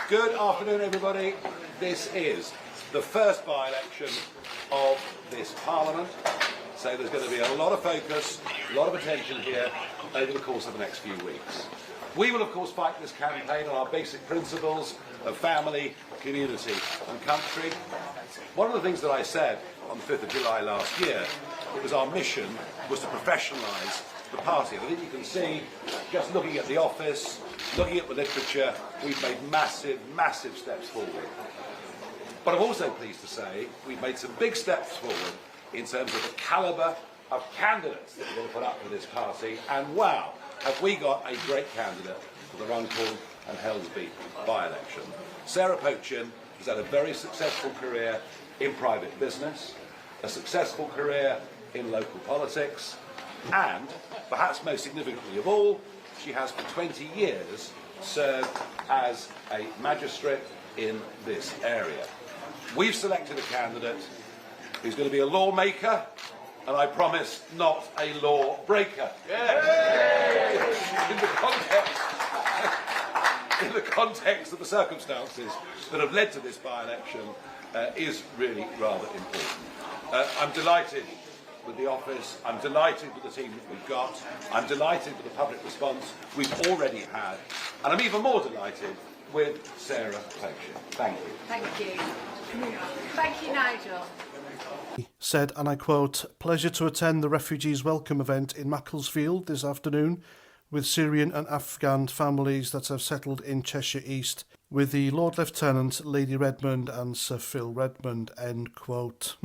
Good afternoon, everybody. This is the first by-election of this Parliament, so there's going to be a lot of focus, a lot of attention here over the course of the next few weeks. We will, of course, fight this campaign on our basic principles of family, community and country. One of the things that I said on the 5th of July last year, it was our mission was to professionalise the party. And I think you can see, just looking at the office, looking at the literature, we've made massive, massive steps forward. But I'm also pleased to say we've made some big steps forward in terms of the calibre of candidates that we're going to put up for this party. And wow, have we got a great candidate for the Runcorn and Helsby by-election. Sarah Pochin has had a very successful career in private business, a successful career in local politics, and, perhaps most significantly of all, she has for 20 years served as a magistrate in this area. We've selected a candidate who's going to be a lawmaker, and I promise not a law breaker. In the context of the circumstances that have led to this by-election is really rather important. I'm delighted with the office, I'm delighted with the team that we've got, I'm delighted with the public response we've already had, and I'm even more delighted with Sarah Pochin. Thank you. Thank you. Thank you, Nigel. He said, and I quote, "Pleasure to attend the Refugees Welcome event in Macclesfield this afternoon with Syrian and Afghan families that have settled in Cheshire East with the Lord Lieutenant, Lady Redmond and Sir Phil Redmond," end quote.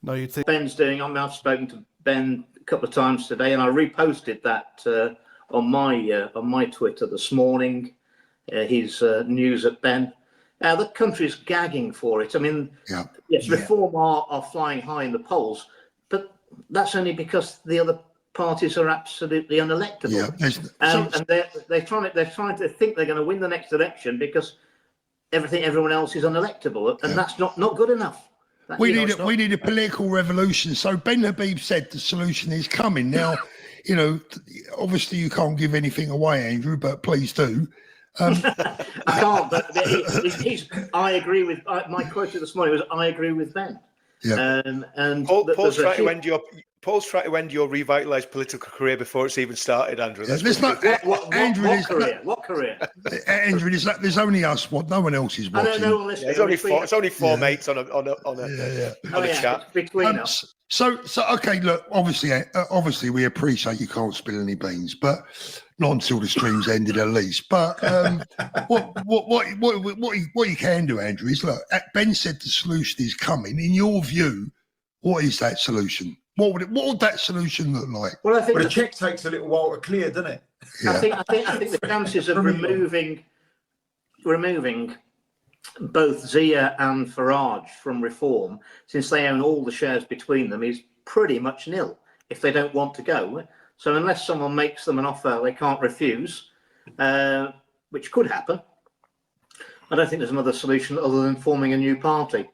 No, you'd think Ben's doing. I've spoken to Ben a couple of times today, and I reposted that on my Twitter this morning. His news at Ben. The country's gagging for it. I mean, yes, Reform are flying high in the polls, but that's only because the other parties are absolutely unelectable. And they're trying to think they're going to win the next election because everyone else is unelectable, and that's not good enough. We need a political revolution. So Ben Habib said the solution is coming. Now, you know, obviously you can't give anything away, Andrew, but please do. I can't, but I agree with my quote this morning was I agree with Ben. Yeah. And Paul's trying to end your revitalised political career before it's even started, Andrew. What career? Andrew, there's only us. No one else is watching. I don't know. It's only four mates on a chat between us. So okay. Look, obviously, we appreciate you can't spill any beans, but not until the stream's ended, at least. But what you can do, Andrew, is look. Ben said the solution is coming. In your view, what is that solution? What would that solution look like? Well, I think the check takes a little while to clear, doesn't it? Yeah. I think the chances of removing both Zia and Farage from Reform, since they own all the shares between them, is pretty much nil if they don't want to go. So unless someone makes them an offer they can't refuse, which could happen, I don't think there's another solution other than forming a new party.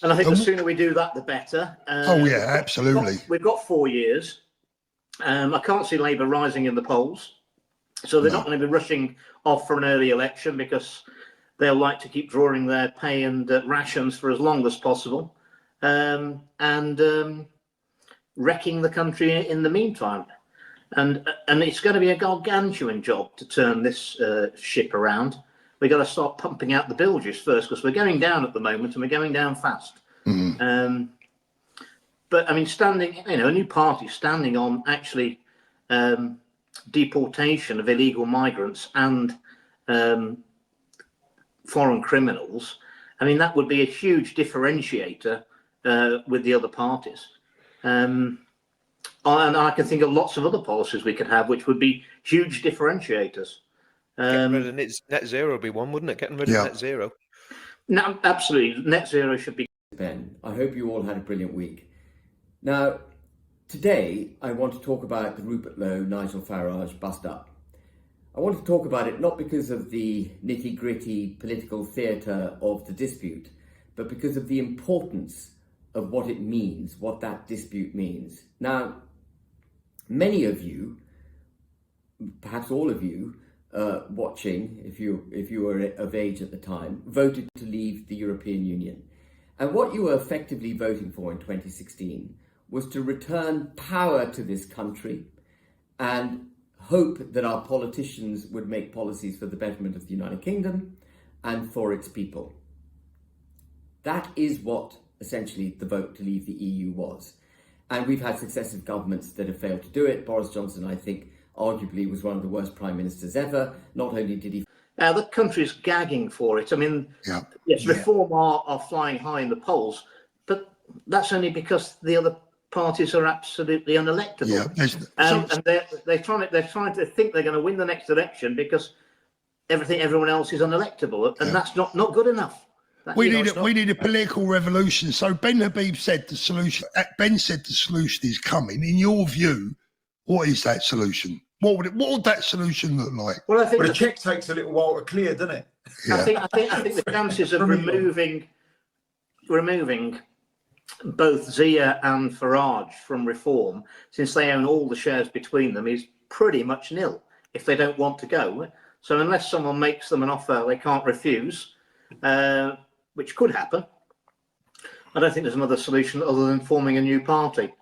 And I think the sooner we do that, the better. Oh yeah, absolutely. We've got 4 years. I can't see Labour rising in the polls, so they're not going to be rushing off for an early election because they'll like to keep drawing their pay and rations for as long as possible, and wrecking the country in the meantime. And it's going to be a gargantuan job to turn this ship around. We've got to start pumping out the bilges first because we're going down at the moment and we're going down fast. Mm-hmm. But I mean, a new party standing on actually deportation of illegal migrants and foreign criminals. I mean, that would be a huge differentiator with the other parties. And I can think of lots of other policies we could have, which would be huge differentiators. Getting rid of net zero would be one, wouldn't it? Getting rid of net zero. No, absolutely. Net zero should be. Ben, I hope you all had a brilliant week. Now, today I want to talk about the Rupert Lowe, Nigel Farage bust up. I want to talk about it not because of the nitty-gritty political theatre of the dispute, but because of the importance of what it means, what that dispute means. Now, many of you, perhaps all of you, watching, if you were of age at the time, voted to leave the European Union. And what you were effectively voting for in 2016 was to return power to this country and hope that our politicians would make policies for the betterment of the United Kingdom and for its people. That is what essentially the vote to leave the EU was. And we've had successive governments that have failed to do it. Boris Johnson, I think, arguably was one of the worst prime ministers ever. Not only did he... The country's gagging for it. I mean, yes, Reform are flying high in the polls, but that's only because the other parties are absolutely unelectable. And they're trying to think they're going to win the next election because everyone else is unelectable, and that's not good enough. We need a political revolution. So Ben Habib said the solution. Ben said the solution is coming. In your view, what is that solution? What would that solution look like? Well, I think the check takes a little while to clear, doesn't it? I think the chances of removing both Zia and Farage from Reform, since they own all the shares between them, is pretty much nil if they don't want to go. So unless someone makes them an offer they can't refuse, which could happen, I don't think there's another solution other than forming a new party.